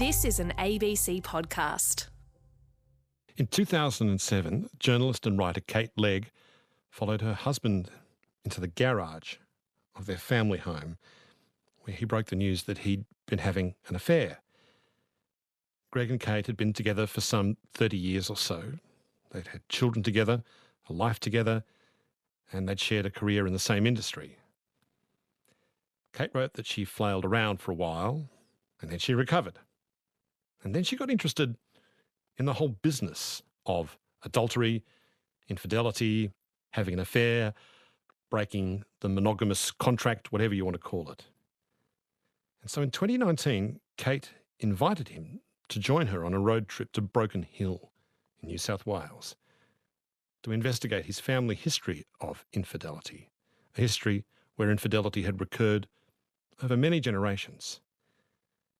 This is an ABC podcast. In 2007, journalist and writer Kate Legge followed her husband into the garage of their family home, where he broke the news that he'd been having an affair. Greg and Kate had been together for some 30 years or so. They'd had children together, a life together, and they'd shared a career in the same industry. Kate wrote that she flailed around for a while, and then she recovered. And then she got interested in the whole business of adultery, infidelity, having an affair, breaking the monogamous contract, whatever you want to call it. And so in 2019, Kate invited him to join her on a road trip to Broken Hill in New South Wales to investigate his family history of infidelity, a history where infidelity had recurred over many generations.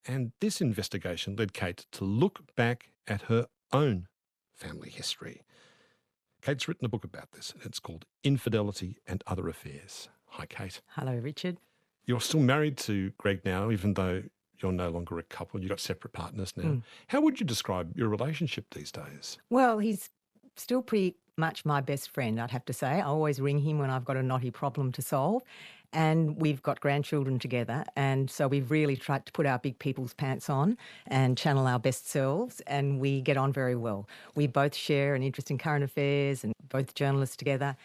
And this investigation led Kate to look back at her own family history. Kate's written a book about this. It's called Infidelity and Other Affairs. Hi, Kate. Hello, Richard. You're still married to Greg now, even though you're no longer a couple. You've got separate partners now. How would you describe your relationship these days? Well, he's still pretty much my best friend, I'd have to say. I always ring him when I've got a knotty problem to solve. And we've got grandchildren together, and so we've really tried to put our big people's pants on and channel our best selves, and we get on very well. We both share an interest in current affairs and both journalists together,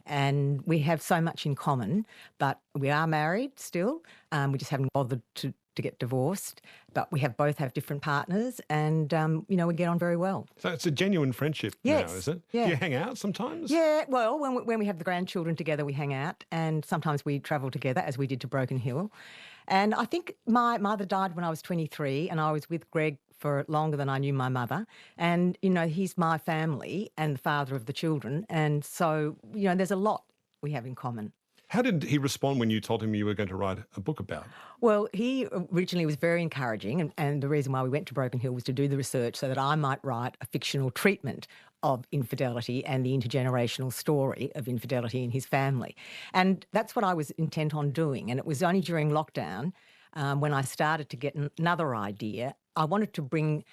and we have so much in common, but we are married still. We just haven't bothered to get divorced, but we both have different partners, and, we get on very well. So it's a genuine friendship now, is it? Yeah. Do you hang out sometimes? Yeah, well, when we have the grandchildren together, we hang out, and sometimes we travel together, as we did to Broken Hill. And I think my mother died when I was 23, and I was with Greg for longer than I knew my mother. And, he's my family and the father of the children, and so, there's a lot we have in common. How did he respond when you told him you were going to write a book about? Well, he originally was very encouraging, and the reason why we went to Broken Hill was to do the research so that I might write a fictional treatment of infidelity and the intergenerational story of infidelity in his family. And that's what I was intent on doing. And it was only during lockdown when I started to get another idea. I wanted to bring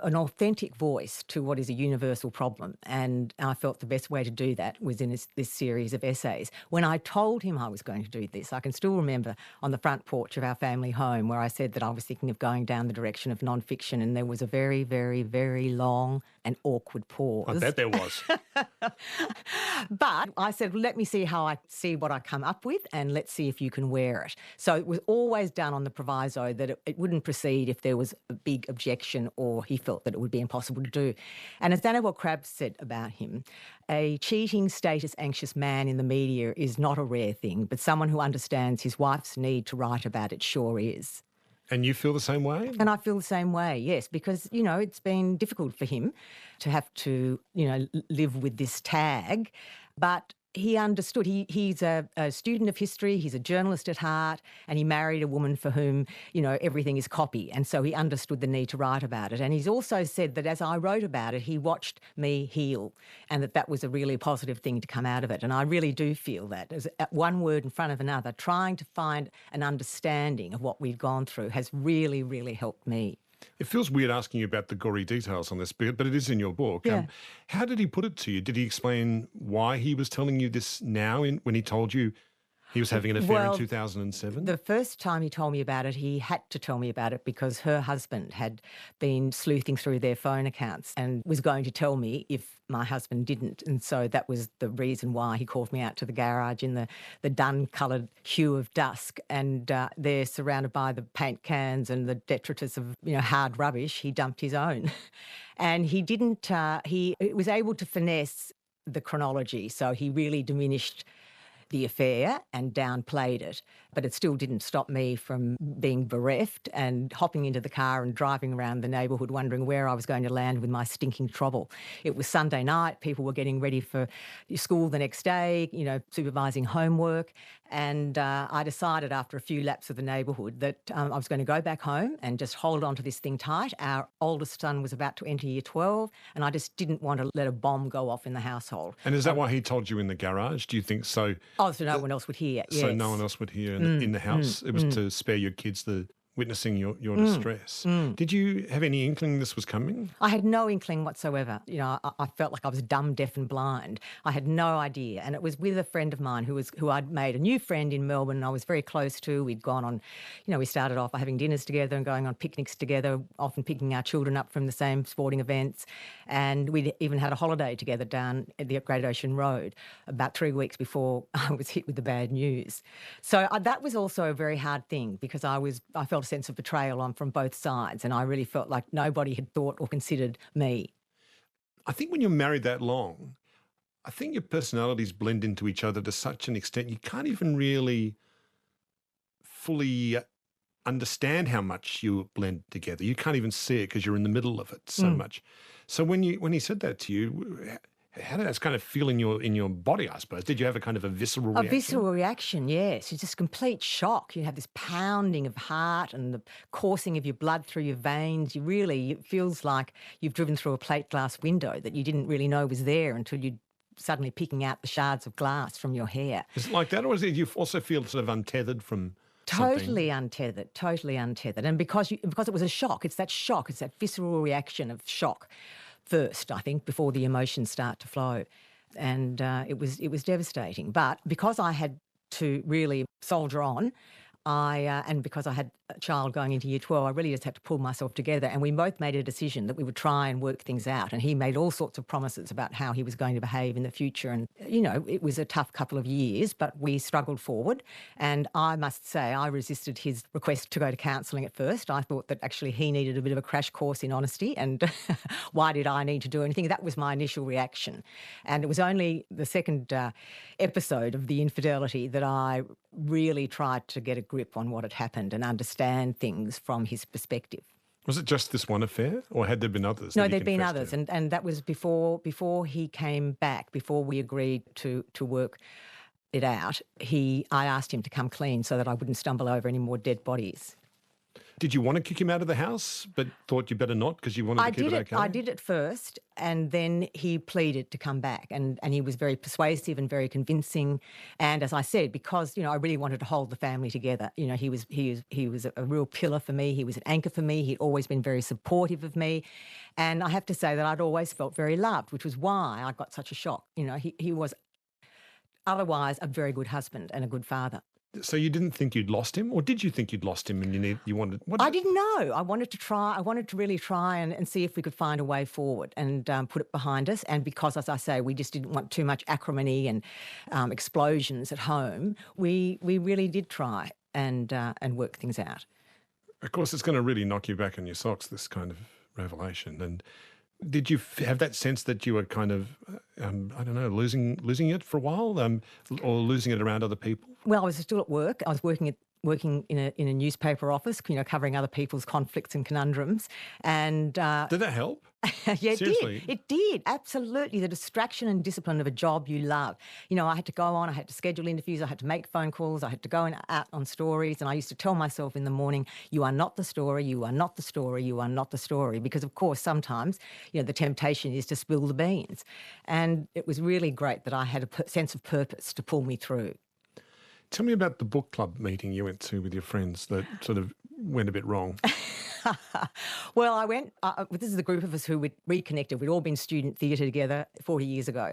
an authentic voice to what is a universal problem, and I felt the best way to do that was in this series of essays. When I told him I was going to do this, I can still remember on the front porch of our family home where I said that I was thinking of going down the direction of non-fiction, and there was a very, very, very long and awkward pause. I bet there was. But I said, let me see what I come up with, and let's see if you can wear it. So it was always done on the proviso that it wouldn't proceed if there was a big objection or he felt that it would be impossible to do. And as Daniel Crabb said about him, a cheating, status-anxious man in the media is not a rare thing, but someone who understands his wife's need to write about it sure is. And you feel the same way? And I feel the same way, yes, because, it's been difficult for him to have to, live with this tag, but he understood. He's a student of history, he's a journalist at heart, and he married a woman for whom, everything is copy. And so he understood the need to write about it. And he's also said that as I wrote about it, he watched me heal, and that was a really positive thing to come out of it. And I really do feel that. As one word in front of another, trying to find an understanding of what we've gone through has really, really helped me. It feels weird asking you about the gory details on this, but it is in your book. Yeah. How did he put it to you? Did he explain why he was telling you this now when he told you he was having an affair in 2007? The first time he told me about it, he had to tell me about it because her husband had been sleuthing through their phone accounts and was going to tell me if my husband didn't. And so that was the reason why he called me out to the garage in the dun-coloured hue of dusk. And they're surrounded by the paint cans and the detritus of, hard rubbish. He dumped his own. And he didn't, he was able to finesse the chronology. So he really diminished the affair and downplayed it, but it still didn't stop me from being bereft and hopping into the car and driving around the neighbourhood wondering where I was going to land with my stinking trouble. It was Sunday night, people were getting ready for school the next day, supervising homework, and I decided after a few laps of the neighbourhood that I was going to go back home and just hold on to this thing tight. Our oldest son was about to enter year 12, and I just didn't want to let a bomb go off in the household. And is that why he told you in the garage? Do you think so? Oh, so no one else would hear. Yes. So no one else would hear in the house. It was to spare your kids the witnessing your distress. Did you have any inkling this was coming? I had no inkling whatsoever. You know, I felt like I was dumb, deaf and blind. I had no idea. And it was with a friend of mine who I'd made a new friend in Melbourne and I was very close to. We'd gone on, we started off by having dinners together and going on picnics together, often picking our children up from the same sporting events. And we'd even had a holiday together down at the Great Ocean Road about 3 weeks before I was hit with the bad news. So that was also a very hard thing because I felt a sense of betrayal from both sides and I really felt like nobody had thought or considered me. I think when you're married that long, I think your personalities blend into each other to such an extent you can't even really fully understand how much you blend together. You can't even see it because you're in the middle of it so much. So when he said that to you, how did that kind of feel in your body, I suppose? Did you have a kind of a visceral reaction? A visceral reaction, yes. It's just complete shock. You have this pounding of heart and the coursing of your blood through your veins. It feels like you've driven through a plate glass window that you didn't really know was there until you suddenly picking out the shards of glass from your hair. Is it like that, or did you also feel sort of untethered from Totally untethered, totally untethered. And because it was a shock, it's that visceral reaction of shock first, I think, before the emotions start to flow. And it was devastating. But because I had to really soldier on, and because I had a child going into year 12, I really just had to pull myself together. And we both made a decision that we would try and work things out. And he made all sorts of promises about how he was going to behave in the future. And, it was a tough couple of years, but we struggled forward. And I must say, I resisted his request to go to counselling at first. I thought that actually he needed a bit of a crash course in honesty. And why did I need to do anything? That was my initial reaction. And it was only the second episode of the infidelity that I really tried to get a grip on what had happened and understand things from his perspective. Was it just this one affair or had there been others? No, there'd been others. And that was before he came back, before we agreed to work it out. I asked him to come clean so that I wouldn't stumble over any more dead bodies. Did you want to kick him out of the house but thought you better not because you wanted to keep it okay? I did it first and then he pleaded to come back and he was very persuasive and very convincing. And as I said, because, I really wanted to hold the family together, he was a real pillar for me. He was an anchor for me. He'd always been very supportive of me. And I have to say that I'd always felt very loved, which was why I got such a shock. He was otherwise a very good husband and a good father. So you didn't think you'd lost him, or did you think you'd lost him and you wanted? I didn't know. I wanted to try. I wanted to really try and see if we could find a way forward and put it behind us. And because, as I say, we just didn't want too much acrimony and explosions at home, we really did try and work things out. Of course, it's going to really knock you back in your socks, this kind of revelation. And did you have that sense that you were kind of, losing it for a while, or losing it around other people? Well, I was still at work. I was working in a newspaper office, covering other people's conflicts and conundrums. And did that help? Yeah, Seriously? it did. It did, absolutely. The distraction and discipline of a job you love. I had to go on, I had to schedule interviews, I had to make phone calls, I had to go out on stories, and I used to tell myself in the morning, you are not the story, you are not the story, you are not the story, because of course sometimes, the temptation is to spill the beans. And it was really great that I had a sense of purpose to pull me through. Tell me about the book club meeting you went to with your friends that sort of went a bit wrong. Well, I went, this is a group of us who we'd reconnected. We'd all been student theatre together 40 years ago.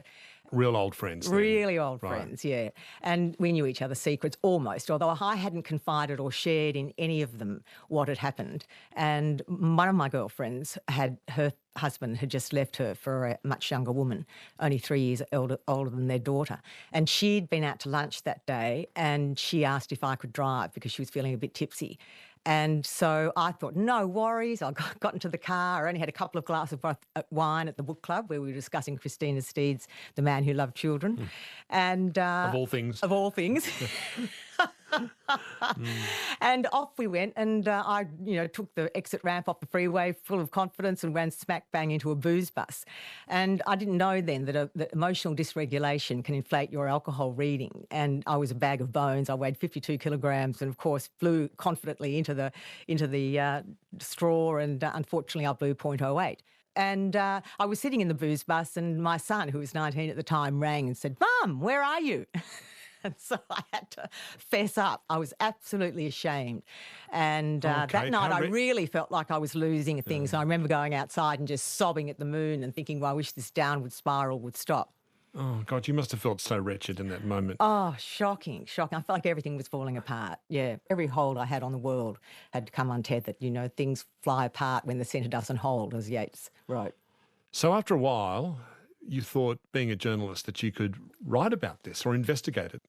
Real old friends then. Really old friends, yeah. And we knew each other's secrets almost, although I hadn't confided or shared in any of them what had happened. And one of my girlfriends her husband had just left her for a much younger woman, only 3 years older than their daughter. And she'd been out to lunch that day and she asked if I could drive because she was feeling a bit tipsy. And so I thought, no worries. I got into the car. I only had a couple of glasses of wine at the book club where we were discussing Christina Steed's The Man Who Loved Children. And of all things. Of all things. And off we went and I took the exit ramp off the freeway full of confidence and ran smack bang into a booze bus. And I didn't know then that emotional dysregulation can inflate your alcohol reading. And I was a bag of bones. I weighed 52 kilograms and, of course, flew confidently into the straw and unfortunately I blew .08. And I was sitting in the booze bus and my son, who was 19 at the time, rang and said, "Mum, where are you?" And so I had to fess up. I was absolutely ashamed. And that Kate, night how I really felt like I was losing things. I remember going outside and just sobbing at the moon and thinking, well, I wish this downward spiral would stop. Oh, God, you must have felt so wretched in that moment. Oh, shocking, shocking. I felt like everything was falling apart. Yeah, every hold I had on the world had to come untethered. You know, things fly apart when the centre doesn't hold, as Yeats wrote. So after a while, you thought, being a journalist, that you could write about this or investigate it.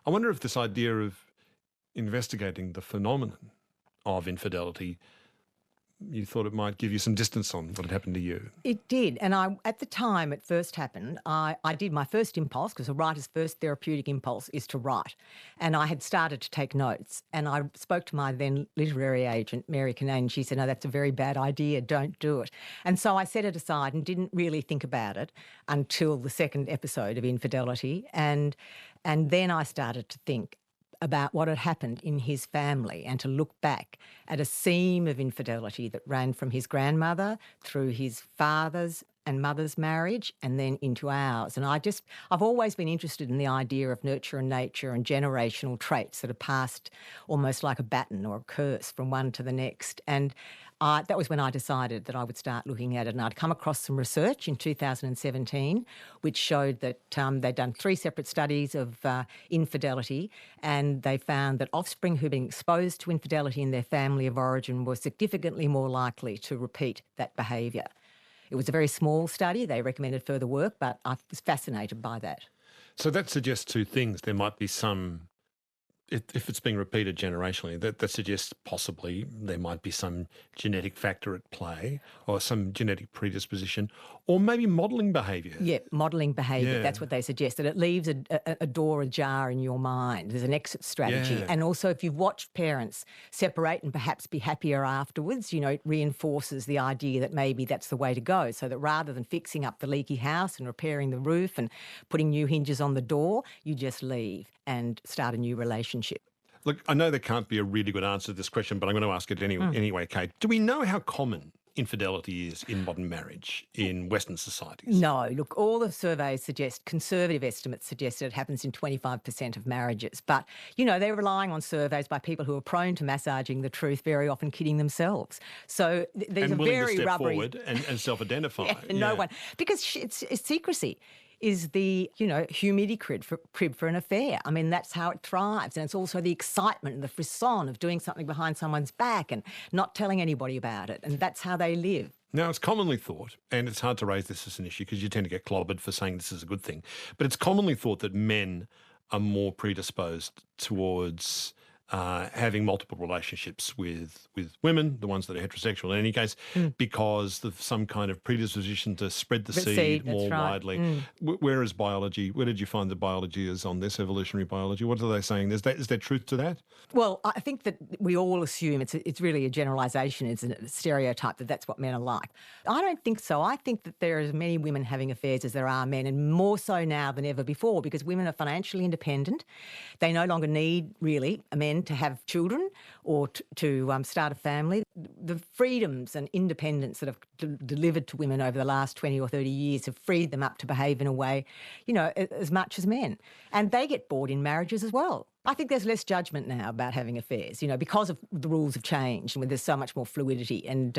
I wonder if this idea of investigating the phenomenon of infidelity, you thought it might give you some distance on what had happened to you. It did. And at the time it first happened, I did my first impulse, because a writer's first therapeutic impulse is to write. And I had started to take notes. And I spoke to my then literary agent, Mary Kinane, and she said, no, that's a very bad idea, don't do it. And so I set it aside and didn't really think about it until the second episode of Infidelity. And then I started to think about what had happened in his family and to look back at a seam of infidelity that ran from his grandmother through his father's and mother's marriage and then into ours. And I've always been interested in the idea of nurture and nature and generational traits that are passed almost like a baton or a curse from one to the next. And that was when I decided that I would start looking at it. And I'd come across some research in 2017 which showed that they'd done 3 separate studies of infidelity, and they found that offspring who'd been exposed to infidelity in their family of origin were significantly more likely to repeat that behaviour. It was a very small study. They recommended further work, but I was fascinated by that. So that suggests 2 things. There might be some, if it's being repeated generationally, that suggests possibly there might be some genetic factor at play or some genetic predisposition, or maybe modelling behaviour. Yeah, modelling behaviour. Yeah. That's what they suggested. It leaves a door ajar in your mind. There's an exit strategy. Yeah. And also, if you've watched parents separate and perhaps be happier afterwards, it reinforces the idea that maybe that's the way to go. So that rather than fixing up the leaky house and repairing the roof and putting new hinges on the door, you just leave and start a new relationship. Look, I know there can't be a really good answer to this question, but I'm going to ask it anyway, Kate. Do we know how common infidelity is in modern marriage in Western societies? No. Look, all the surveys suggest, conservative estimates suggest that it happens in 25% of marriages. But, they're relying on surveys by people who are prone to massaging the truth, very often kidding themselves. So these and are willing very to step rubbery... forward and self-identify. Yeah, no one... Because it's secrecy is the, humidity crib for an affair. I mean, that's how it thrives. And it's also the excitement and the frisson of doing something behind someone's back and not telling anybody about it. And that's how they live. Now, it's commonly thought, and it's hard to raise this as an issue because you tend to get clobbered for saying this is a good thing, but it's commonly thought that men are more predisposed towards having multiple relationships with women, the ones that are heterosexual in any case, because of some kind of predisposition to spread the seed more widely. Where is biology? Where did you find the biology is on this, evolutionary biology? What are they saying? Is there truth to that? Well, I think that we all assume it's really a generalisation, it's a stereotype that that's what men are like. I don't think so. I think that there are as many women having affairs as there are men, and more so now than ever before, because women are financially independent. They no longer need, really, men to have children or to start a family. The freedoms and independence that have delivered to women over the last 20 or 30 years have freed them up to behave in a way, as much as men. And they get bored in marriages as well. I think there's less judgment now about having affairs, because of the rules have changed and there's so much more fluidity and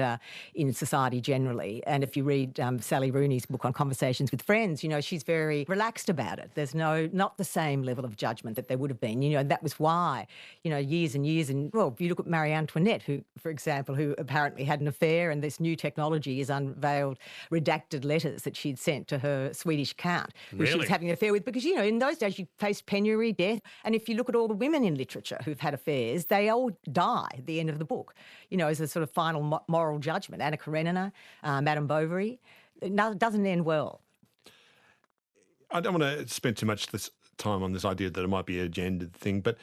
in society generally. And if you read Sally Rooney's book on Conversations with Friends, she's very relaxed about it. There's not the same level of judgment that there would have been. And that was why, years and years. And, well, if you look at Marie Antoinette, who, for example, who apparently had an affair, and this new technology has unveiled redacted letters that she'd sent to her Swedish count, who she was having an affair with, because, in those days you faced penury, death. And if you look at all the women in literature who've had affairs, they all die at the end of the book, as a sort of final moral judgment. Anna Karenina, Madame Bovary, it doesn't end well. I don't want to spend too much time on this idea that it might be a gendered thing, but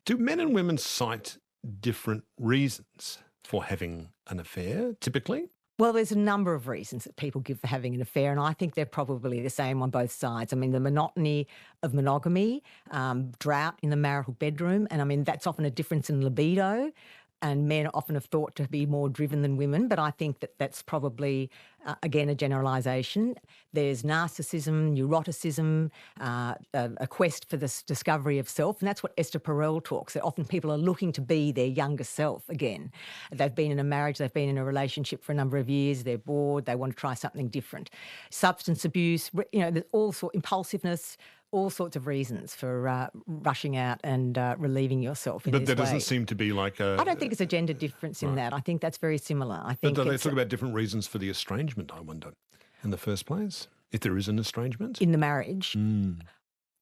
do men and women cite different reasons for having an affair, typically? Well, there's a number of reasons that people give for having an affair, and I think they're probably the same on both sides. I mean, the monotony of monogamy, drought in the marital bedroom, and I mean, that's often a difference in libido. and men often have thought to be more driven than women, but I think that that's probably, again, a generalisation. There's narcissism, neuroticism, a quest for this discovery of self, and that's what Esther Perel talks. That often people are looking to be their younger self again. They've been in a marriage, they've been in a relationship for a number of years, they're bored, they want to try something different. Substance abuse, there's all sorts, impulsiveness, all sorts of reasons for rushing out and relieving yourself in this way. But there doesn't seem to be like a... I don't think it's a gender difference in that. I think that's very similar. I think But do they talk about different reasons for the estrangement, I wonder, in the first place? If there is an estrangement? In the marriage?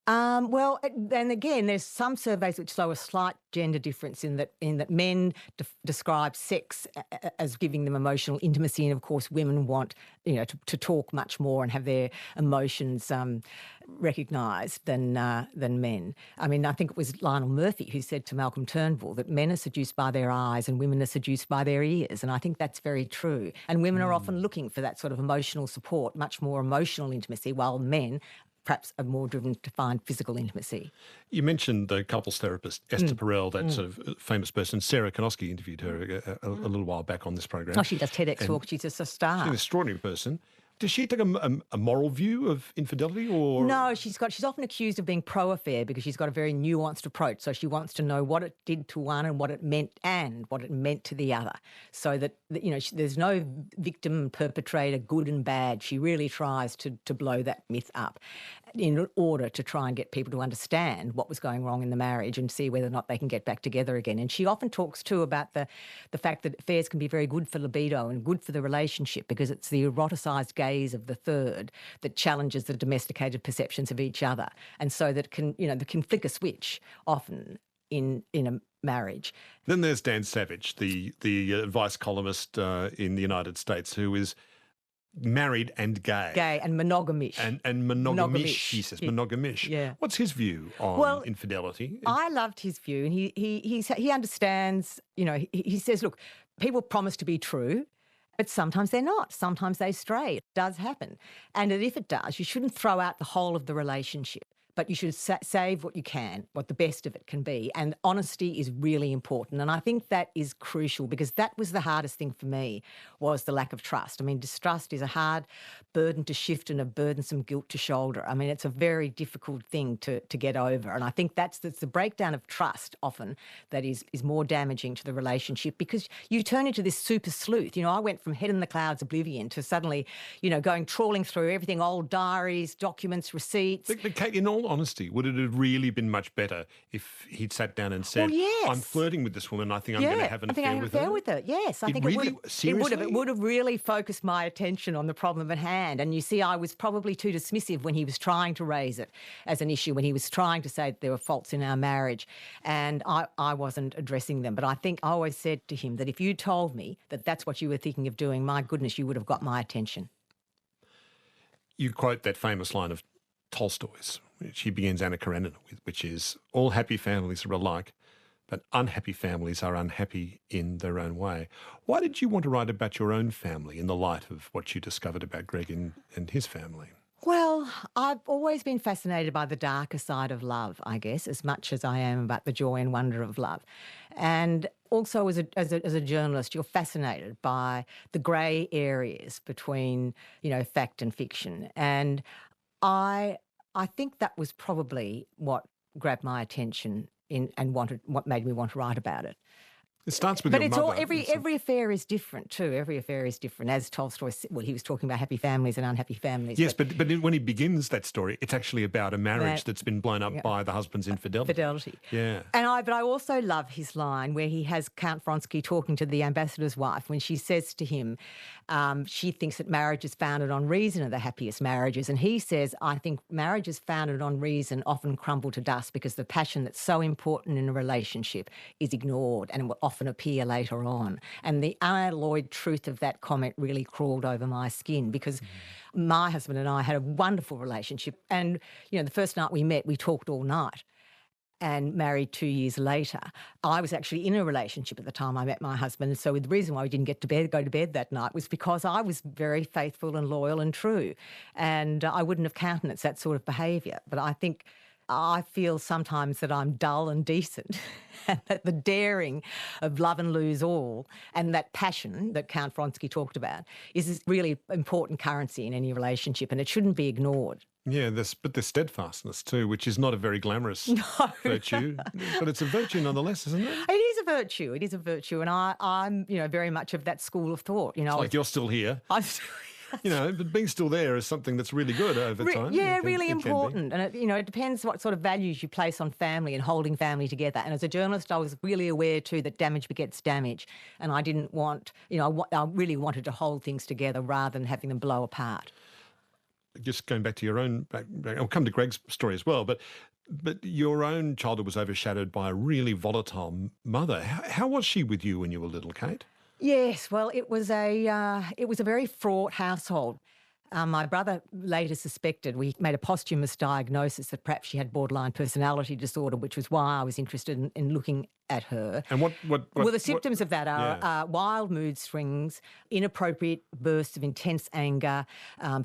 Well, then again, there's some surveys which show a slight gender difference in that men describe sex as giving them emotional intimacy, and of course women want to talk much more and have their emotions recognised than men. I mean, I think it was Lionel Murphy who said to Malcolm Turnbull that men are seduced by their eyes and women are seduced by their ears, and I think that's very true. And women are often looking for that sort of emotional support, much more emotional intimacy, while men perhaps are more driven to find physical intimacy. You mentioned the couples therapist, Esther Perel, that sort of famous person. Sarah Konoski interviewed her a little while back on this program. Oh, she does TEDx talk. She's just a star. She's an extraordinary person. Does she take a moral view of infidelity, or...? No, she's often accused of being pro-affair because she's got a very nuanced approach. So she wants to know what it did to one and what it meant to the other. So that there's no victim, perpetrator, good and bad. She really tries to blow that myth up in order to try and get people to understand what was going wrong in the marriage and see whether or not they can get back together again. And she often talks too about the fact that affairs can be very good for libido and good for the relationship because it's the eroticised gaze of the third that challenges the domesticated perceptions of each other. And so that can flick a switch often in a marriage. Then there's Dan Savage, the advice columnist in the United States, who is married and gay. Gay and monogamish. And monogamish, he says, monogamish. Yeah. What's his view on infidelity? I loved his view, and he understands, he says, look, people promise to be true, but sometimes they're not. Sometimes they stray. It does happen. And if it does, you shouldn't throw out the whole of the relationship. But you should save what you can, what the best of it can be. And honesty is really important. And I think that is crucial because that was the hardest thing for me, was the lack of trust. I mean, distrust is a hard burden to shift and a burdensome guilt to shoulder. I mean, it's a very difficult thing to get over. And I think that's the breakdown of trust often that is more damaging to the relationship because you turn into this super sleuth. I went from head in the clouds oblivion to suddenly, going trawling through everything, old diaries, documents, receipts. But Kate, in all honesty, would it have really been much better if he'd sat down and said, yes. I'm flirting with this woman, I think I'm going to have an affair with her? Yes, I think really, it would have. seriously? It would have really focused my attention on the problem at hand. And you see, I was probably too dismissive when he was trying to raise it as an issue, when he was trying to say that there were faults in our marriage, and I wasn't addressing them. But I think I always said to him that if you told me that that's what you were thinking of doing, my goodness, you would have got my attention. You quote that famous line of Tolstoy's, which he begins Anna Karenina with, which is, all happy families are alike, but unhappy families are unhappy in their own way. Why did you want to write about your own family in the light of what you discovered about Greg and his family? Well, I've always been fascinated by the darker side of love, I guess, as much as I am about the joy and wonder of love. And also as a journalist, you're fascinated by the grey areas between, fact and fiction. And I think that was probably what grabbed my attention what made me want to write about it. It starts with but your it's mother. all every affair is different too. Every affair is different. As Tolstoy said, he was talking about happy families and unhappy families. Yes, but when he begins that story, it's actually about a marriage that's been blown up by the husband's infidelity. Yeah. But I also love his line where he has Count Vronsky talking to the ambassador's wife when she says to him, she thinks that marriage is founded on reason are the happiest marriages. And he says, I think marriages founded on reason often crumble to dust because the passion that's so important in a relationship is ignored and will often appear later on. And the unalloyed truth of that comment really crawled over my skin because my husband and I had a wonderful relationship. And, the first night we met, we talked all night. And married 2 years later, I was actually in a relationship at the time I met my husband. And so the reason why we didn't go to bed that night was because I was very faithful and loyal and true. And I wouldn't have countenanced that sort of behaviour. But I think I feel sometimes that I'm dull and decent, and that the daring of love and lose all and that passion that Count Vronsky talked about is really important currency in any relationship, and it shouldn't be ignored. Yeah, but there's steadfastness too, which is not a very glamorous No. virtue, but it's a virtue nonetheless, isn't it? It is a virtue. It is a virtue, and I'm very much of that school of thought. It's like you're still here. I'm But being still there is something that's really good over time. Yeah, really important. And it depends what sort of values you place on family and holding family together. And as a journalist, I was really aware too that damage begets damage, and I didn't want, I really wanted to hold things together rather than having them blow apart. Just going back to your own, I'll come to Greg's story as well, but your own childhood was overshadowed by a really volatile mother. How was she with you when you were little, Kate? Yes, well, it was a very fraught household. My brother later suspected, we made a posthumous diagnosis that perhaps she had borderline personality disorder, which was why I was interested in looking at her. And what well, the symptoms of that are wild mood swings, inappropriate bursts of intense anger,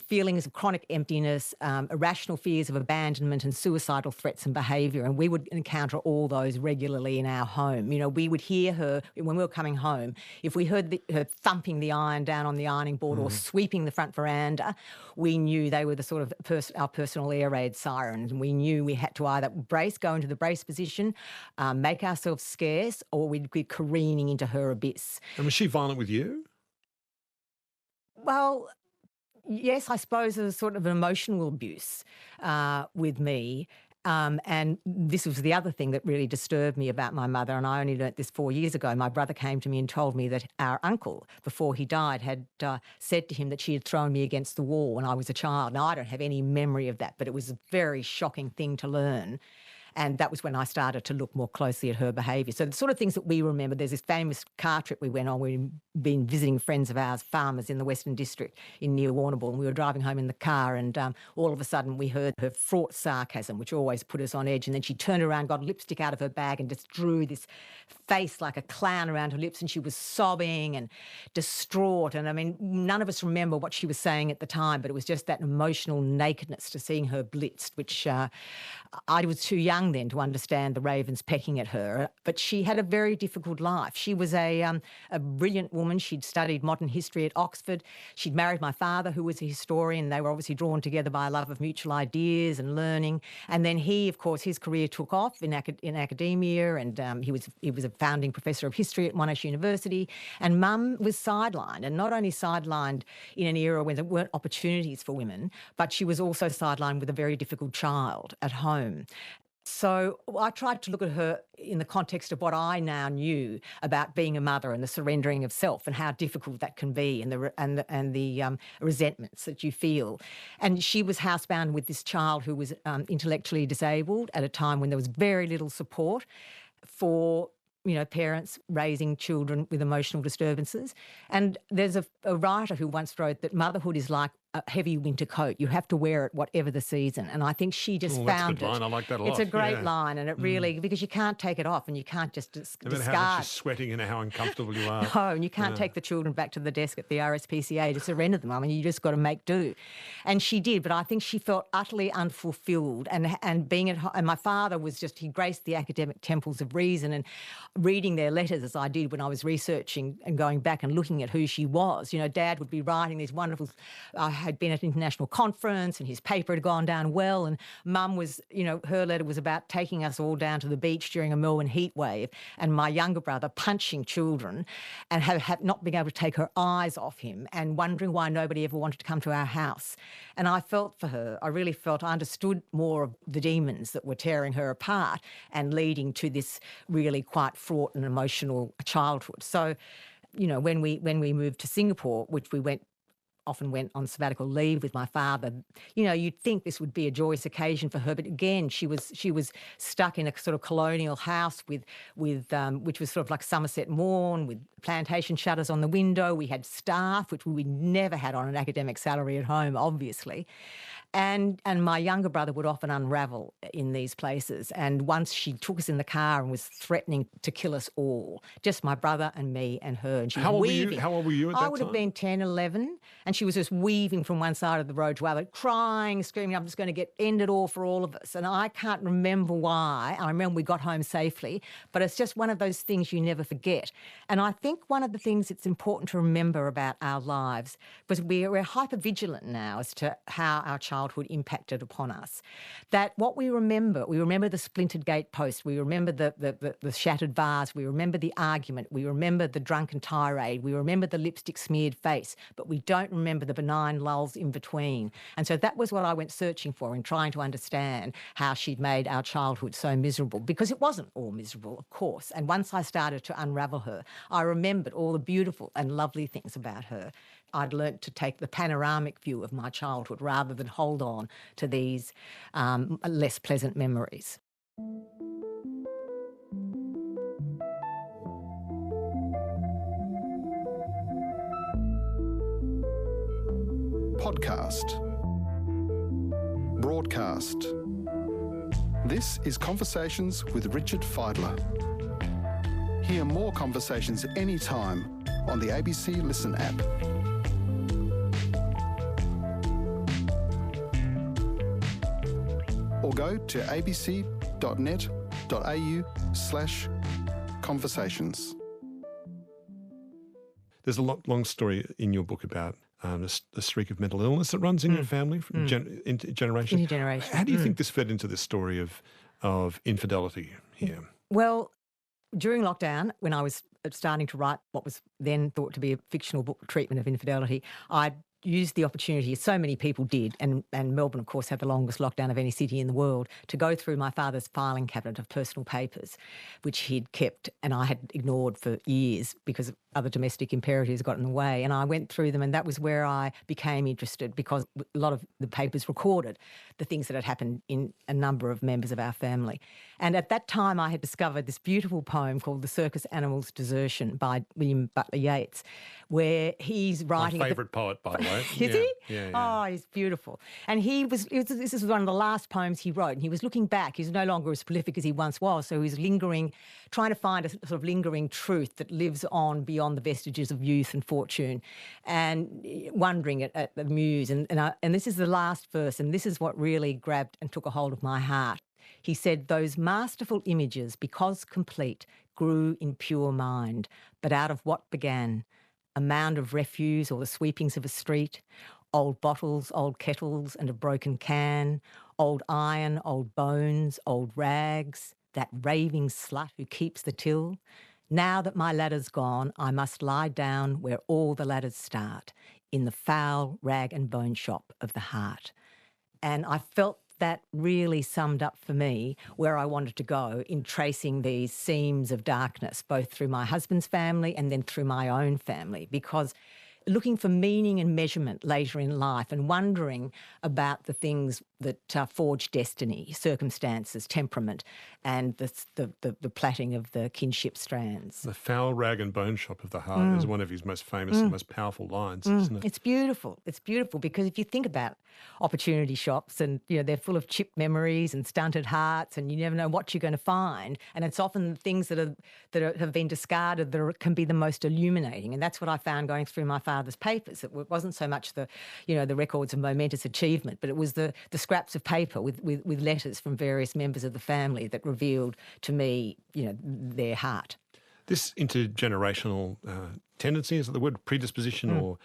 feelings of chronic emptiness, irrational fears of abandonment and suicidal threats and behaviour. And we would encounter all those regularly in our home. We would hear her when we were coming home. If we heard her thumping the iron down on the ironing board or sweeping the front veranda, we knew they were the sort of our personal air raid sirens. And we knew we had to either go into the brace position, make ourselves scarce, or we'd be careening into her abyss. And was she violent with you? Well, yes, I suppose there was sort of an emotional abuse with me. And this was the other thing that really disturbed me about my mother, and I only learnt this 4 years ago. My brother came to me and told me that our uncle, before he died, had said to him that she had thrown me against the wall when I was a child. Now, I don't have any memory of that, but it was a very shocking thing to learn. And that was when I started to look more closely at her behaviour. So the sort of things that we remember, there's this famous car trip we went on. We'd been visiting friends of ours, farmers in the Western District near Warrnambool, and we were driving home in the car, and all of a sudden we heard her fraught sarcasm, which always put us on edge. And then she turned around, got lipstick out of her bag and just drew this face like a clown around her lips, and she was sobbing and distraught. And I mean, none of us remember what she was saying at the time, but it was just that emotional nakedness to seeing her blitzed, which I was too young then to understand the ravens pecking at her, but she had a very difficult life. She was a brilliant woman. She'd studied modern history at Oxford. She'd married my father, who was a historian. They were obviously drawn together by a love of mutual ideas and learning. And then he, of course, his career took off in academia, and he was a founding professor of history at Monash University. And Mum was sidelined, and not only sidelined in an era when there weren't opportunities for women, but she was also sidelined with a very difficult child at home. So I tried to look at her in the context of what I now knew about being a mother and the surrendering of self and how difficult that can be, and the resentments that you feel. And she was housebound with this child who was intellectually disabled at a time when there was very little support for parents raising children with emotional disturbances. And there's a writer who once wrote that motherhood is like a heavy winter coat. You have to wear it whatever the season. And I think she just found that's a good it. line. I like that a lot. It's a great line, and it really, because you can't take it off and you can't just discard. No matter how much you're sweating and how uncomfortable you are. No, and you can't take the children back to the desk at the RSPCA to surrender them. I mean, you just got to make do. And she did, but I think she felt utterly unfulfilled. And being at home, and my father was just, he graced the academic temples of reason, and reading their letters as I did when I was researching and going back and looking at who she was. Dad would be writing these wonderful, had been at an international conference and his paper had gone down well, and Mum was, her letter was about taking us all down to the beach during a Melbourne heat wave, and my younger brother punching children and have not being able to take her eyes off him and wondering why nobody ever wanted to come to our house. And I felt for her. I really felt I understood more of the demons that were tearing her apart and leading to this really quite fraught and emotional childhood. So, when we moved to Singapore, which we often went on sabbatical leave with my father, you'd think this would be a joyous occasion for her, but again, she was stuck in a sort of colonial house with which was sort of like Somerset Maugham, with plantation shutters on the window. We had staff, which we never had on an academic salary at home, obviously. And my younger brother would often unravel in these places. And once she took us in the car and was threatening to kill us all, just my brother and me and her. And she was How old were weaving. you? How old were you at that time? I would have been 10, 11, and she was just weaving from one side of the road to the other, crying, screaming, I'm just going to end it all for all of us. And I can't remember why. I remember we got home safely, but it's just one of those things you never forget. And I think one of the things it's important to remember about our lives, because we're hyper-vigilant now as to how our childhood impacted upon us, that what we remember the splintered gatepost, we remember the shattered vase, we remember the argument, we remember the drunken tirade, we remember the lipstick-smeared face, but we don't remember the benign lulls in between. And so that was what I went searching for in trying to understand how she'd made our childhood so miserable, because it wasn't all miserable, of course. And once I started to unravel her, I remembered all the beautiful and lovely things about her. I'd learnt to take the panoramic view of my childhood rather than hold on to these less pleasant memories. Podcast. Broadcast. This is Conversations with Richard Fidler. Hear more conversations anytime on the ABC Listen app. Or go to abc.net.au/conversations. There's a long story in your book about the streak of mental illness that runs in your family from into generation. Into generation. How do you think this fed into this story of infidelity here? Well, during lockdown, when I was starting to write what was then thought to be a fictional book treatment of infidelity, I used the opportunity, as so many people did, and Melbourne, of course, had the longest lockdown of any city in the world, to go through my father's filing cabinet of personal papers, which he'd kept and I had ignored for years because other domestic imperatives got in the way. And I went through them, and that was where I became interested, because a lot of the papers recorded the things that had happened in a number of members of our family. And at that time, I had discovered this beautiful poem called The Circus Animal's Desertion by William Butler Yeats, where he's writing... My favourite poet, by the way. Is he? Yeah. Oh, he's beautiful. And this is one of the last poems he wrote, and he was looking back. He's no longer as prolific as he once was, so he's lingering, trying to find a sort of lingering truth that lives on beyond the vestiges of youth and fortune, and wondering at the muse. And this is the last verse, and this is what really grabbed and took a hold of my heart. He said, "Those masterful images, because complete, grew in pure mind, but out of what began? A mound of refuse or the sweepings of a street, old bottles, old kettles and a broken can, old iron, old bones, old rags, that raving slut who keeps the till. Now that my ladder's gone, I must lie down where all the ladders start, in the foul rag and bone shop of the heart." And I felt that really summed up for me where I wanted to go in tracing these seams of darkness, both through my husband's family and then through my own family, because looking for meaning and measurement later in life and wondering about the things that forge destiny, circumstances, temperament, and the plaiting of the kinship strands. The foul rag and bone shop of the heart is one of his most famous and most powerful lines, isn't it? It's beautiful. It's beautiful because if you think about opportunity shops, and they're full of chipped memories and stunted hearts, and you never know what you're going to find, and it's often things that have been discarded that can be the most illuminating. And that's what I found going through my father's papers. It wasn't so much the records of momentous achievement, but it was the scraps of paper with letters from various members of the family that revealed to me, their heart. This intergenerational tendency, is that the word predisposition or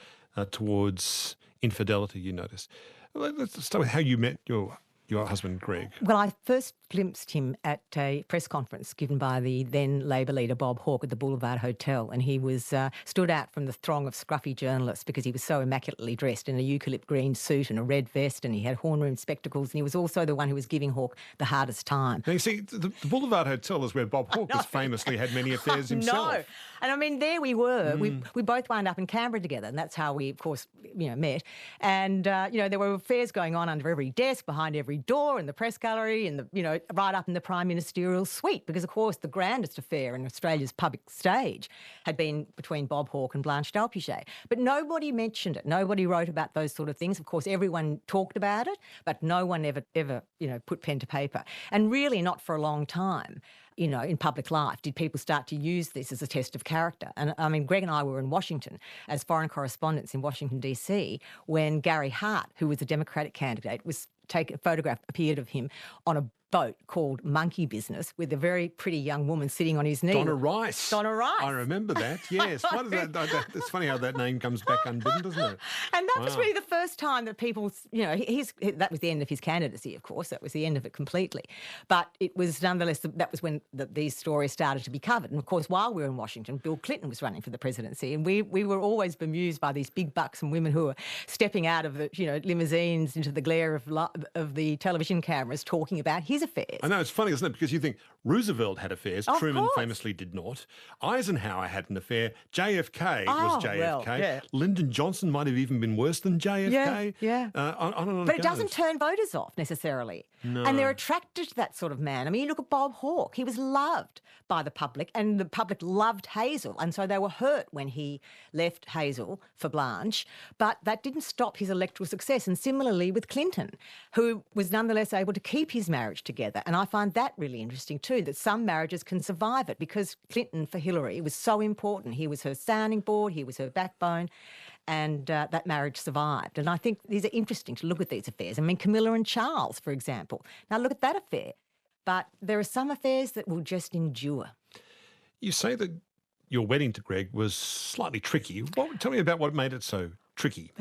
towards infidelity, you notice? Let's start with how you met your husband, Greg. Well, I first glimpsed him at a press conference given by the then Labor leader Bob Hawke at the Boulevard Hotel, and he was stood out from the throng of scruffy journalists because he was so immaculately dressed in a eucalypt green suit and a red vest, and he had horn-rimmed spectacles, and he was also the one who was giving Hawke the hardest time. Now, you see, the Boulevard Hotel is where Bob Hawke has famously had many affairs himself. No, and I mean, there we were. We both wound up in Canberra together, and that's how we, of course, met. And there were affairs going on under every desk, behind every door, in the press gallery, in the right up in the Prime Ministerial suite, because, of course, the grandest affair in Australia's public stage had been between Bob Hawke and Blanche Dalpichet. But nobody mentioned it. Nobody wrote about those sort of things. Of course, everyone talked about it, but no one ever, put pen to paper. And really not for a long time, in public life, did people start to use this as a test of character. And, I mean, Greg and I were in Washington as foreign correspondents in Washington, D.C., when Gary Hart, who was a Democratic candidate, was taken, a photograph appeared of him on a boat called Monkey Business with a very pretty young woman sitting on his knee. Donna Rice. Donna Rice. I remember that, yes. What is that? It's funny how that name comes back unbidden, doesn't it? And that was really the first time that people, that was the end of his candidacy, of course. That was the end of it completely. But it was nonetheless, that was when these stories started to be covered. And, of course, while we were in Washington, Bill Clinton was running for the presidency, and we were always bemused by these big bucks and women who were stepping out of the, limousines into the glare of the television cameras talking about his affairs. I know, it's funny, isn't it? Because you think Roosevelt had affairs, Of Truman course. famously did not. Eisenhower had an affair, JFK was JFK. well, yeah. Lyndon Johnson might have even been worse than JFK. Yeah. On and on But it goes. doesn't turn voters off necessarily. No. And they're attracted to that sort of man. I mean, you look at Bob Hawke. He was loved by the public, and the public loved Hazel. And so they were hurt when he left Hazel for Blanche. But that didn't stop his electoral success. And similarly with Clinton, who was nonetheless able to keep his marriage together. And I find that really interesting too, that some marriages can survive it, because Clinton for Hillary was so important. He was her sounding board, he was her backbone. And that marriage survived. And I think these are interesting to look at these affairs. I mean, Camilla and Charles, for example. Now, look at that affair. But there are some affairs that will just endure. You say that your wedding to Greg was slightly tricky. Tell me about what made it so tricky.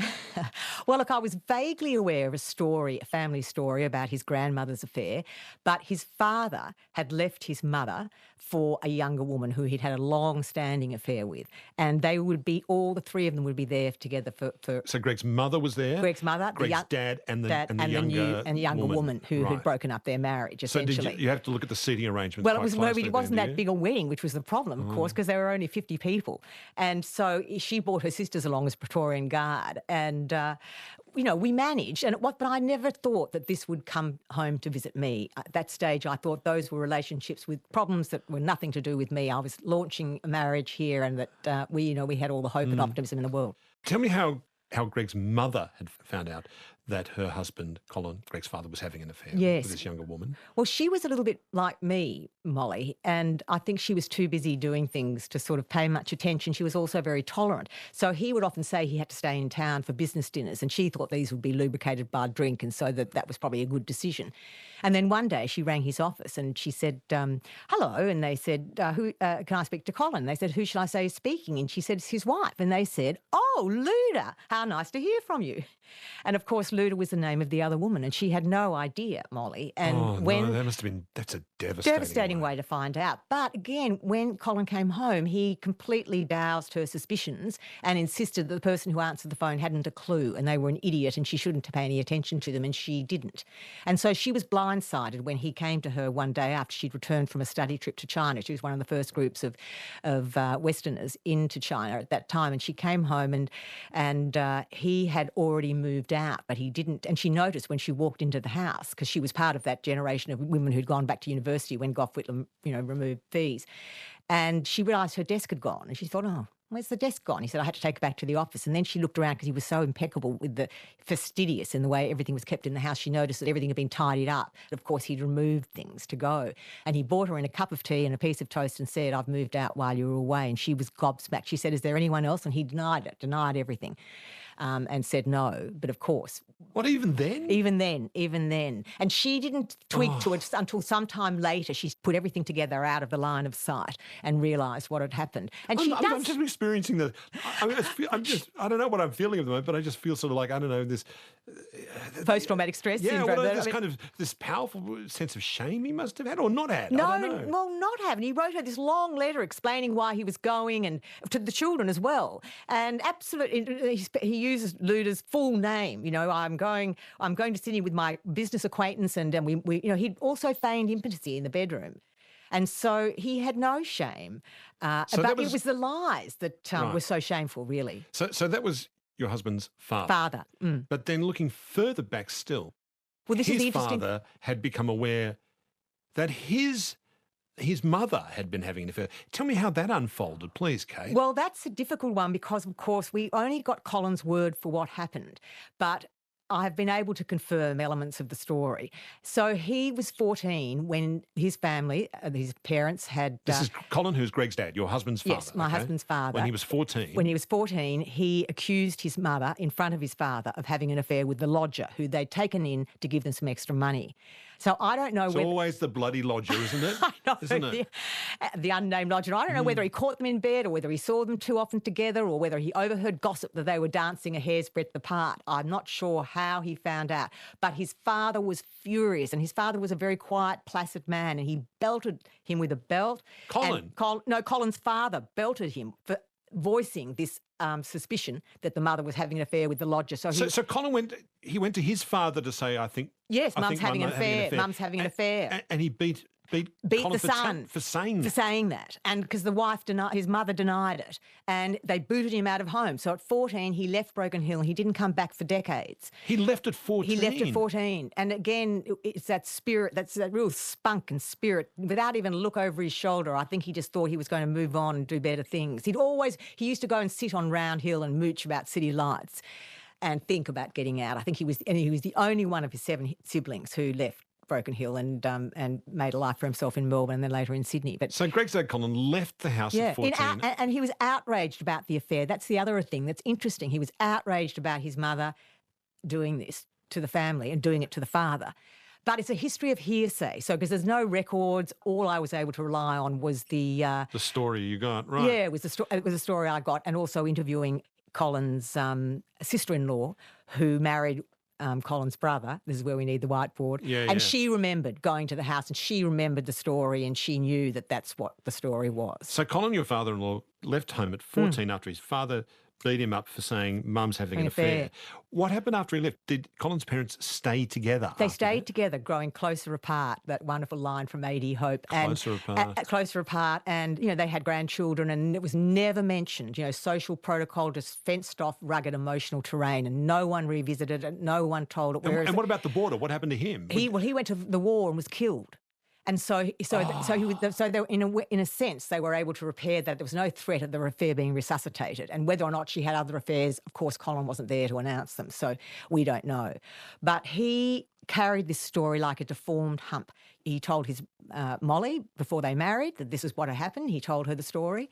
Well, look, I was vaguely aware of a family story about his grandmother's affair, but his father had left his mother for a younger woman who he'd had a long-standing affair with, and they would be, all the three of them would be there together for So Greg's mother was there? Greg's mother, Greg's dad and the younger woman who had Right. broken up their marriage, So essentially. did you have to look at the seating arrangements Well, quite it was closely it wasn't then, that did big a wedding, which was the problem, of course, because there were only 50 people. And so she brought her sisters along as Praetorian Guard. And, we managed. But I never thought that this would come home to visit me. At that stage, I thought those were relationships with problems that were nothing to do with me. I was launching a marriage here, and that we had all the hope and optimism in the world. Tell me how Greg's mother had found out that her husband, Colin, Greg's father, was having an affair Yes. with this younger woman. Well, she was a little bit like me, Molly, and I think she was too busy doing things to sort of pay much attention. She was also very tolerant. So he would often say he had to stay in town for business dinners, and she thought these would be lubricated by drink, and so that was probably a good decision. And then one day she rang his office and she said, hello, and they said, "Who can I speak to Colin?" They said, "Who should I say is speaking?" And she said, "It's his wife." And they said, "Oh, Luda, how nice to hear from you." And of course, Luda was the name of the other woman, and she had no idea, Molly. And that's a devastating way to find out. But again, when Colin came home, he completely doused her suspicions and insisted that the person who answered the phone hadn't a clue and they were an idiot and she shouldn't pay any attention to them, and she didn't. And so she was blindsided when he came to her one day after she'd returned from a study trip to China. She was one of the first groups of Westerners into China at that time, and she came home and he had already moved out, but he didn't. And she noticed when she walked into the house, because she was part of that generation of women who'd gone back to university when Gough Whitlam, removed fees. And she realised her desk had gone, and she thought, "Oh, where's the desk gone?" He said, "I had to take it back to the office." And then she looked around, because he was so impeccable with the fastidious in the way everything was kept in the house. She noticed that everything had been tidied up. Of course, he'd removed things to go. And he brought her in a cup of tea and a piece of toast and said, "I've moved out while you were away." And she was gobsmacked. She said, "Is there anyone else?" And he denied it, denied everything. And said no. But of course... What, even then? Even then. And she didn't twig to it until sometime later. She put everything together out of the line of sight and realised what had happened. And I'm just experiencing the... I don't know what I'm feeling at the moment, but I just feel sort of like, I don't know, this... Post-traumatic stress syndrome. This powerful sense of shame he must have had or not had. No, I don't know. well, not having. He wrote her this long letter explaining why he was going, and to the children as well. And absolutely, he uses Luda's full name. I'm going to Sydney with my business acquaintance, and we he'd also feigned impotency in the bedroom. And so he had no shame. But it was the lies that were so shameful, really. So that was your husband's father. Father. But then looking further back still, Well, this is his interesting. father had become aware that his mother had been having an affair. Tell me how that unfolded, please, Kate. Well, that's a difficult one because, of course, we only got Colin's word for what happened, but I've been able to confirm elements of the story. So he was 14 when his family, his parents had... This is Colin, who's Greg's dad, your husband's father. Yes, my husband's father. When he was 14. When he was 14, he accused his mother in front of his father of having an affair with the lodger who they'd taken in to give them some extra money. So I don't know It's whether... always the bloody lodger, isn't it? I know, isn't it? The unnamed lodger. I don't know whether he caught them in bed or whether he saw them too often together or whether he overheard gossip that they were dancing a hair's breadth apart. I'm not sure how he found out. But his father was furious, and his father was a very quiet, placid man, and he belted him with a belt. Colin? Colin's father belted him for voicing this suspicion that the mother was having an affair with the lodger. So Colin went to his father to say, I think... Yes, Mum's having an affair. Mum's having an affair. And he beat Colin the son for saying that. For saying that. And because the wife his mother denied it. And they booted him out of home. So at 14, he left Broken Hill and he didn't come back for decades. He left at 14? He left at 14. And again, it's that spirit, that's that real spunk and spirit. Without even a look over his shoulder, I think he just thought he was going to move on and do better things. He used to go and sit on Round Hill and mooch about city lights and think about getting out. I think he was the only one of his 7 siblings who left Broken Hill and made a life for himself in Melbourne and then later in Sydney. But so Greg's dad, Colin, left the house at 14. And he was outraged about the affair. That's the other thing that's interesting. He was outraged about his mother doing this to the family and doing it to the father. But it's a history of hearsay. So because there's no records, all I was able to rely on was the story you got, right? Yeah, it was the story I got, and also interviewing Colin's sister-in-law who married Colin's brother. This is where we need the whiteboard. She remembered going to the house and she remembered the story and she knew that that's what the story was. So Colin, your father-in-law, left home at 14 after his father beat him up for saying Mum's having an affair. What happened after he left? Did Colin's parents stay together? They stayed together, growing closer apart, that wonderful line from A.D. Hope. Closer apart. Closer apart. And, they had grandchildren and it was never mentioned, social protocol, just fenced off, rugged, emotional terrain, and no one revisited it, no one told it. And what about the border? What happened to him? He went to the war and was killed. And so they were, in a sense, they were able to repair that. There was no threat of the affair being resuscitated. And whether or not she had other affairs, of course, Colin wasn't there to announce them, so we don't know. But he carried this story like a deformed hump. He told his Molly before they married that this is what had happened. He told her the story.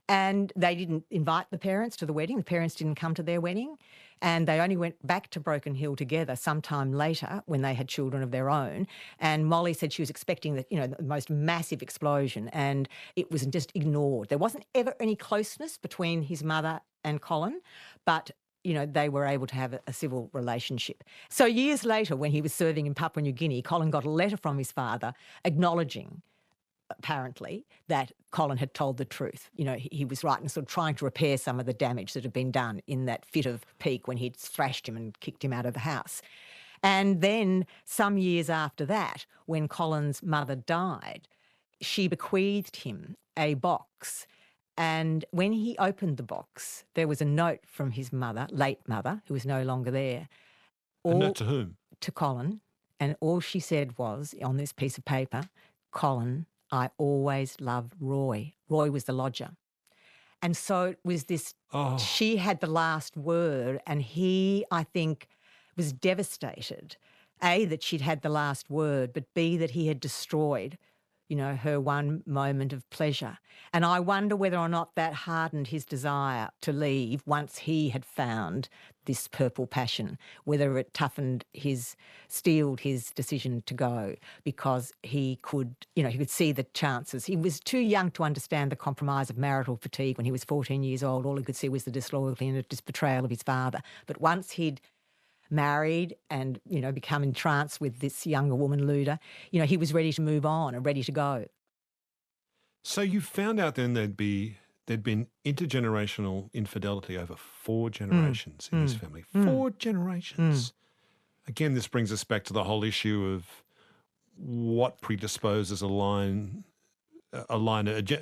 And they didn't invite the parents to the wedding. The parents didn't come to their wedding. And they only went back to Broken Hill together sometime later when they had children of their own. And Molly said she was expecting the most massive explosion, and it was just ignored. There wasn't ever any closeness between his mother and Colin, but they were able to have a civil relationship. So years later, when he was serving in Papua New Guinea, Colin got a letter from his father acknowledging, apparently, that Colin had told the truth. He was right in sort of trying to repair some of the damage that had been done in that fit of pique when he'd thrashed him and kicked him out of the house. And then some years after that, when Colin's mother died, she bequeathed him a box. And when he opened the box, there was a note from his mother, late mother, who was no longer there. A note to whom? To Colin. And all she said was, on this piece of paper, Colin, I always loved Roy. Roy was the lodger. And so it was this, she had the last word, and he, I think, was devastated, A, that she'd had the last word, but B, that he had destroyed, her one moment of pleasure. And I wonder whether or not that hardened his desire to leave once he had found this purple passion, whether it steeled his decision to go because he could see the chances. He was too young to understand the compromise of marital fatigue when he was 14 years old. All he could see was the disloyalty and the betrayal of his father. But once he'd married and, become entranced with this younger woman, Luda, he was ready to move on and ready to go. So you found out then there'd been intergenerational infidelity over 4 generations in his family. 4 generations. Again, this brings us back to the whole issue of what predisposes a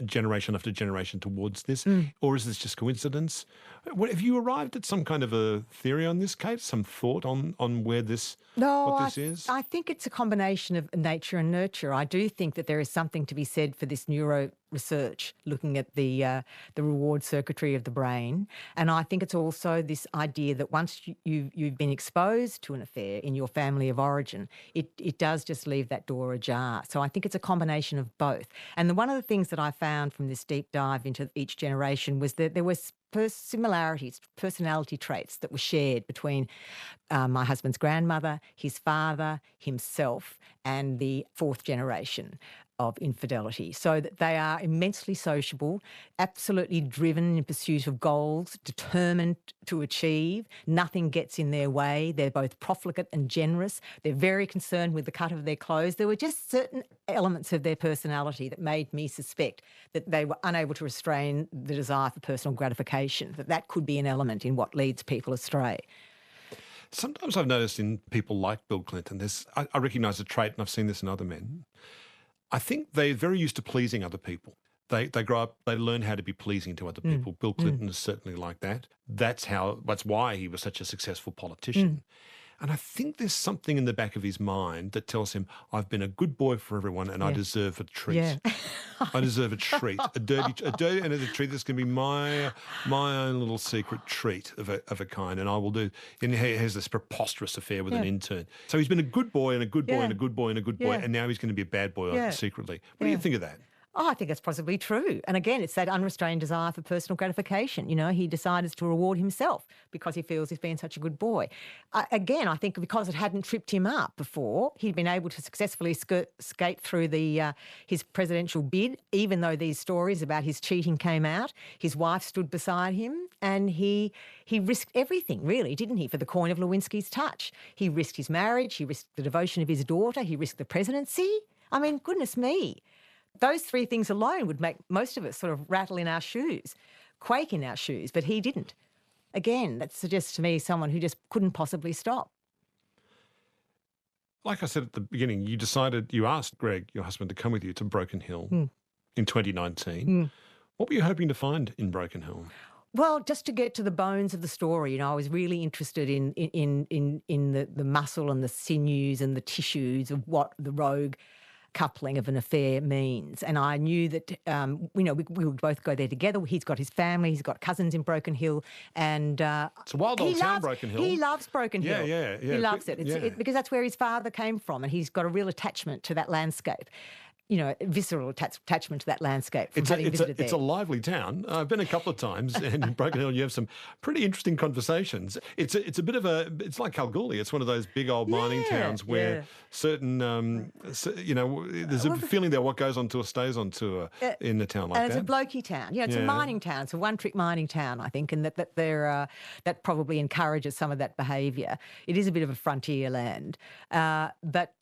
generation after generation towards this, or is this just coincidence? Have you arrived at some kind of a theory on this, Kate? Some thought on where this, what this is? I think it's a combination of nature and nurture. I do think that there is something to be said for this neuro research looking at the reward circuitry of the brain. And I think it's also this idea that once you've been exposed to an affair in your family of origin, it does just leave that door ajar. So I think it's a combination of both. And one of the things that I found from this deep dive into each generation was that there was similarities, personality traits that were shared between my husband's grandmother, his father, himself, and the fourth generation of infidelity. So that they are immensely sociable, absolutely driven in pursuit of goals, determined to achieve. Nothing gets in their way. They're both profligate and generous. They're very concerned with the cut of their clothes. There were just certain elements of their personality that made me suspect that they were unable to restrain the desire for personal gratification, that could be an element in what leads people astray. Sometimes I've noticed in people like Bill Clinton, I recognise a trait, and I've seen this in other men. I think they're very used to pleasing other people. They grow up, they learn how to be pleasing to other people. Bill Clinton is certainly like that. That's why he was such a successful politician. And I think there's something in the back of his mind that tells him, I've been a good boy for everyone and I deserve a treat. Yeah. I deserve a treat, a dirty and a treat that's going to be my own little secret treat of a kind. And I will do, and he has this preposterous affair with an intern. So he's been a good boy and a good boy and a good boy and a good boy. And now he's going to be a bad boy secretly. What do you think of that? Oh, I think that's possibly true. And again, it's that unrestrained desire for personal gratification. You know, he decided to reward himself because he feels he's been such a good boy. Again, I think because it hadn't tripped him up before, he'd been able to successfully skate through his presidential bid, even though these stories about his cheating came out. His wife stood beside him and he risked everything, really, didn't he, for the coin of Lewinsky's touch. He risked his marriage, he risked the devotion of his daughter, he risked the presidency. I mean, goodness me. Those three things alone would make most of us sort of rattle in our shoes, quake in our shoes, but he didn't. Again, that suggests to me someone who just couldn't possibly stop. Like I said at the beginning, you asked Greg, your husband, to come with you to Broken Hill in 2019. What were you hoping to find in Broken Hill? Well, just to get to the bones of the story, you know, I was really interested in the muscle and the sinews and the tissues of what the rogue coupling of an affair means. And I knew that, we would both go there together. He's got his family, he's got cousins in Broken Hill. And it's a wild old town, Broken Hill. He loves Broken Hill. Yeah. He loves it. Because that's where his father came from and he's got a real attachment to that landscape. You know, visceral attachment to that landscape from having visited there. It's a lively town. I've been a couple of times, and in Broken Hill you have some pretty interesting conversations. It's it's like Kalgoorlie. It's one of those big old mining towns where certain, there's a feeling that what goes on tour stays on tour in a town like that. And it's a blokey town. Yeah, it's a mining town. It's a one-trick mining town, I think, and that probably encourages some of that behaviour. It is a bit of a frontier land. But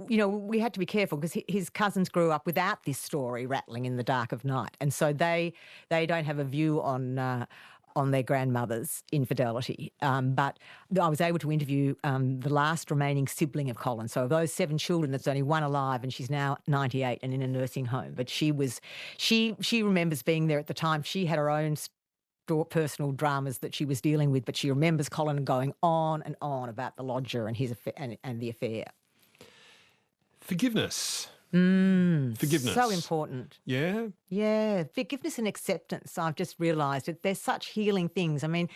we had to be careful because his cousins grew up without this story rattling in the dark of night. And so they don't have a view on their grandmother's infidelity. But I was able to interview the last remaining sibling of Colin. So of those 7 children, there's only one alive and she's now 98 and in a nursing home. But she remembers being there at the time. She had her own personal dramas that she was dealing with, but she remembers Colin going on and on about the lodger and his and the affair. Forgiveness. Forgiveness. So important. Yeah? Yeah. Forgiveness and acceptance, I've just realised that they're such healing things. I mean,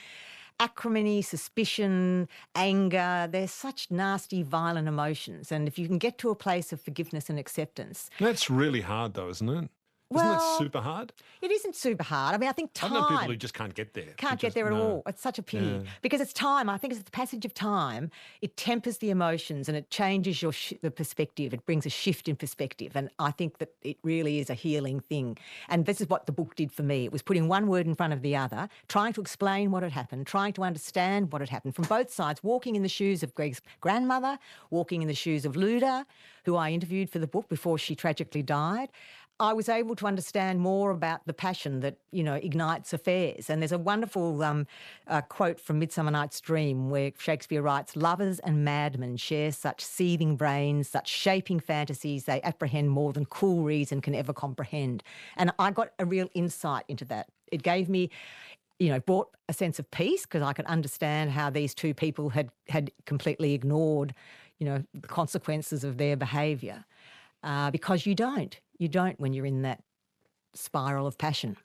acrimony, suspicion, anger, they're such nasty, violent emotions. And if you can get to a place of forgiveness and acceptance... That's really hard though, isn't it? Isn't that super hard? It isn't super hard. I mean, I think time... I know people who just can't get there. Can't get there at all. It's such a pity. Because it's time. I think it's the passage of time. It tempers the emotions and it changes the perspective. It brings a shift in perspective. And I think that it really is a healing thing. And this is what the book did for me. It was putting one word in front of the other, trying to explain what had happened, trying to understand what had happened from both sides, walking in the shoes of Greg's grandmother, walking in the shoes of Luda, who I interviewed for the book before she tragically died. I was able to understand more about the passion that, ignites affairs. And there's a wonderful quote from Midsummer Night's Dream where Shakespeare writes, "Lovers and madmen share such seething brains, such shaping fantasies they apprehend more than cool reason can ever comprehend." And I got a real insight into that. It gave me... brought a sense of peace because I could understand how these two people had completely ignored, the consequences of their behaviour. Because you don't when you're in that spiral of passion.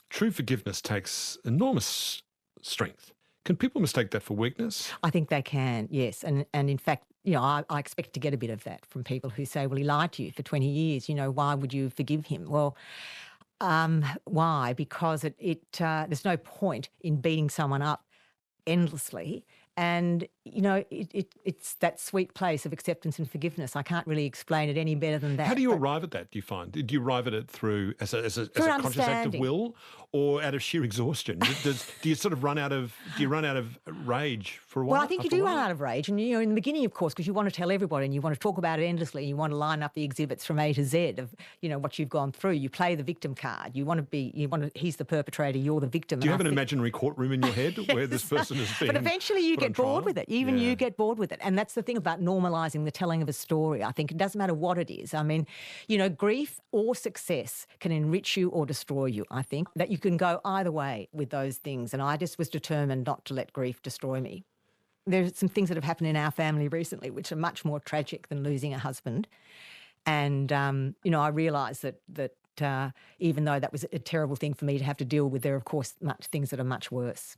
True forgiveness takes enormous strength. Can people mistake that for weakness? I think they can, yes. And in fact, I expect to get a bit of that from people who say, well, he lied to you for 20 years. Why would you forgive him? Well, why? Because there's no point in beating someone up endlessly. And, it's that sweet place of acceptance and forgiveness. I can't really explain it any better than that. How do you arrive at that, do you find? Do you arrive at it through as a conscious act of will or out of sheer exhaustion? Do you sort of run out of rage for a while? Well, I think you do run out of rage. And, in the beginning, of course, because you want to tell everybody and you want to talk about it endlessly and you want to line up the exhibits from A to Z of, what you've gone through. You play the victim card. He's the perpetrator, you're the victim. Do you have an imaginary courtroom in your head yes. where this person has been? But eventually you get bored with it. Even you get bored with it. And that's the thing about normalising the telling of a story. I think it doesn't matter what it is. I mean, grief or success can enrich you or destroy you, I think. That you can go either way with those things. And I just was determined not to let grief destroy me. There's some things that have happened in our family recently which are much more tragic than losing a husband. And, I realised that even though that was a terrible thing for me to have to deal with, there are, of course, things that are much worse.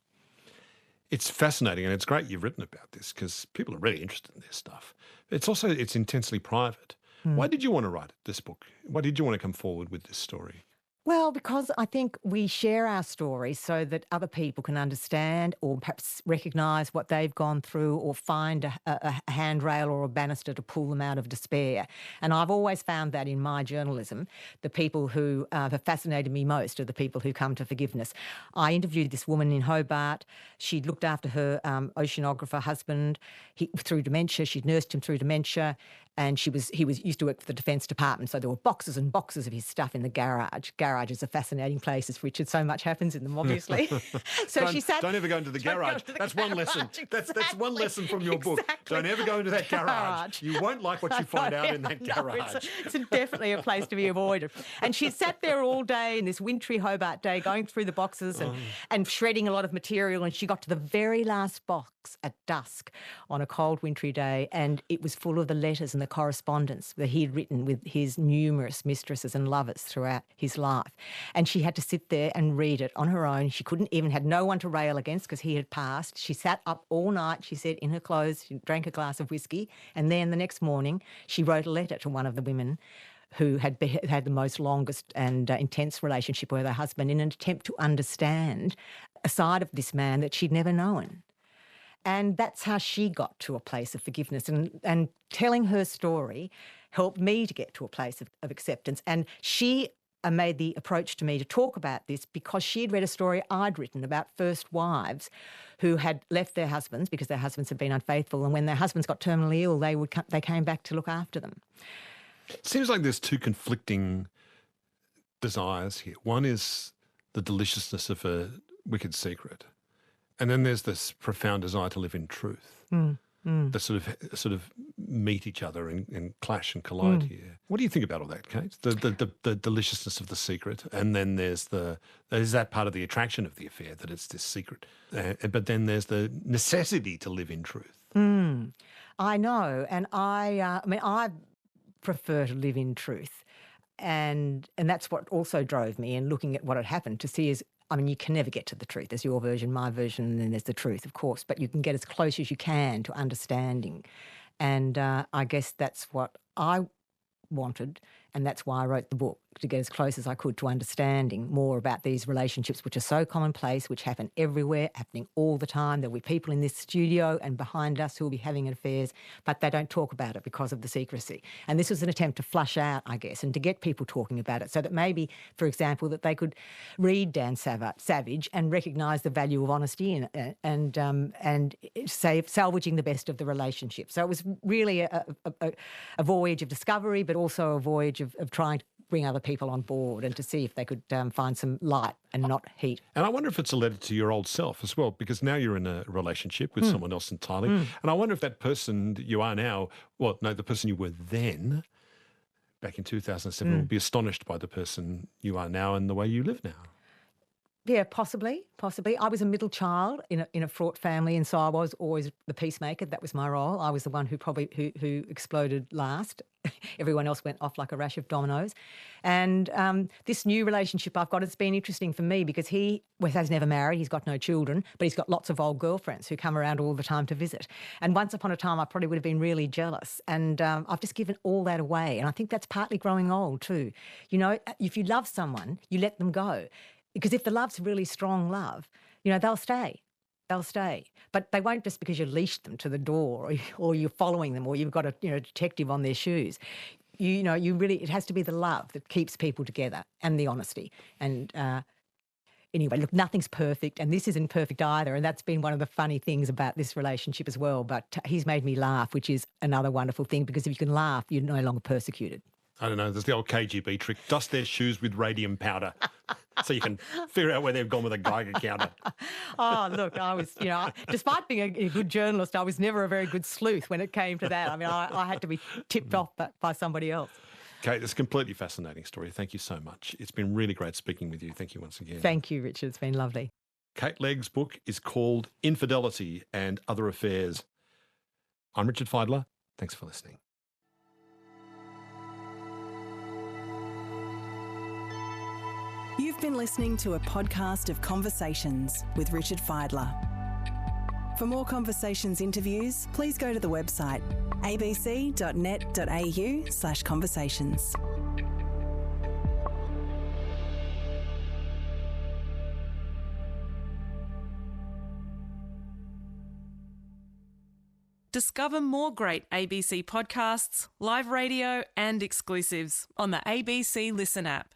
It's fascinating, and it's great you've written about this because people are really interested in this stuff. It's intensely private. Why did you want to write this book? Why did you want to come forward with this story? Well, because I think we share our stories so that other people can understand or perhaps recognise what they've gone through or find a handrail or a banister to pull them out of despair. And I've always found that in my journalism, the people who have fascinated me most are the people who come to forgiveness. I interviewed this woman in Hobart. She'd looked after her oceanographer husband through dementia. She'd nursed him through dementia. And he used to work for the Defence Department, so there were boxes and boxes of his stuff in the garage. Garages are fascinating places, Richard. So much happens in them, obviously. Don't ever go into the garage. That's one lesson. Exactly. That's one lesson from your book. Don't ever go into that garage. You won't like what you find out in that garage. It's definitely a place to be avoided. And she sat there all day in this wintry Hobart day, going through the boxes and shredding a lot of material. And she got to the very last box at dusk on a cold wintry day, and it was full of the letters and the correspondence that he'd written with his numerous mistresses and lovers throughout his life. And she had to sit there and read it on her own. She had no one to rail against because he had passed. She sat up all night, she said, in her clothes. She drank a glass of whiskey. And then the next morning, she wrote a letter to one of the women who had the most longest and intense relationship with her husband in an attempt to understand a side of this man that she'd never known. And that's how she got to a place of forgiveness. And telling her story helped me to get to a place of acceptance. And she made the approach to me to talk about this because she had read a story I'd written about first wives who had left their husbands because their husbands had been unfaithful. And when their husbands got terminally ill, they came back to look after them. It seems like there's two conflicting desires here. One is the deliciousness of a wicked secret. And then there's this profound desire to live in truth that sort of meet each other and clash and collide here. What do you think about all that, Kate? The deliciousness of the secret, and then there's that part of the attraction of the affair that it's this secret, but then there's the necessity to live in truth. I know, and I prefer to live in truth, and that's what also drove me in looking at what had happened to see is. You can never get to the truth. There's your version, my version, and then there's the truth, of course. But you can get as close as you can to understanding. And I guess that's what I wanted, and that's why I wrote the book, to get as close as I could to understanding more about these relationships which are so commonplace, which happen everywhere, happening all the time. There'll be people in this studio and behind us who will be having affairs, but they don't talk about it because of the secrecy. And this was an attempt to flush out, I guess, and to get people talking about it so that maybe, for example, that they could read Dan Savage and recognise the value of honesty and say salvaging the best of the relationship. So it was really a voyage of discovery, but also a voyage of trying to bring other people on board and to see if they could find some light and not heat. And I wonder if it's a letter to your old self as well, because now you're in a relationship with someone else entirely. And I wonder if that person you are now, the person you were then, back in 2007, will be astonished by the person you are now and the way you live now. Yeah, possibly. I was a middle child in a fraught family, and so I was always the peacemaker. That was my role. I was the one who who exploded last. Everyone else went off like a rash of dominoes. And this new relationship I've got, it's been interesting for me because he has never married, he's got no children, but he's got lots of old girlfriends who come around all the time to visit. And once upon a time, I probably would have been really jealous. And I've just given all that away. And I think that's partly growing old too. You know, if you love someone, you let them go. Because if the love's really strong love, you know, they'll stay. They'll stay. But they won't just because you leashed them to the door or you're following them or you've got a detective on their shoes. You know, it has to be the love that keeps people together and the honesty. And anyway, look, nothing's perfect and this isn't perfect either. And that's been one of the funny things about this relationship as well. But he's made me laugh, which is another wonderful thing because if you can laugh, you're no longer persecuted. I don't know, there's the old KGB trick, dust their shoes with radium powder so you can figure out where they've gone with a Geiger counter. Oh, look, I was, despite being a good journalist, I was never a very good sleuth when it came to that. I mean, I had to be tipped off by somebody else. Kate, it's a completely fascinating story. Thank you so much. It's been really great speaking with you. Thank you once again. Thank you, Richard. It's been lovely. Kate Legge's book is called Infidelity and Other Affairs. I'm Richard Feidler. Thanks for listening. You've been listening to a podcast of Conversations with Richard Feidler. For more Conversations interviews, please go to the website abc.net.au/conversations. Discover more great ABC podcasts, live radio and exclusives on the ABC Listen app.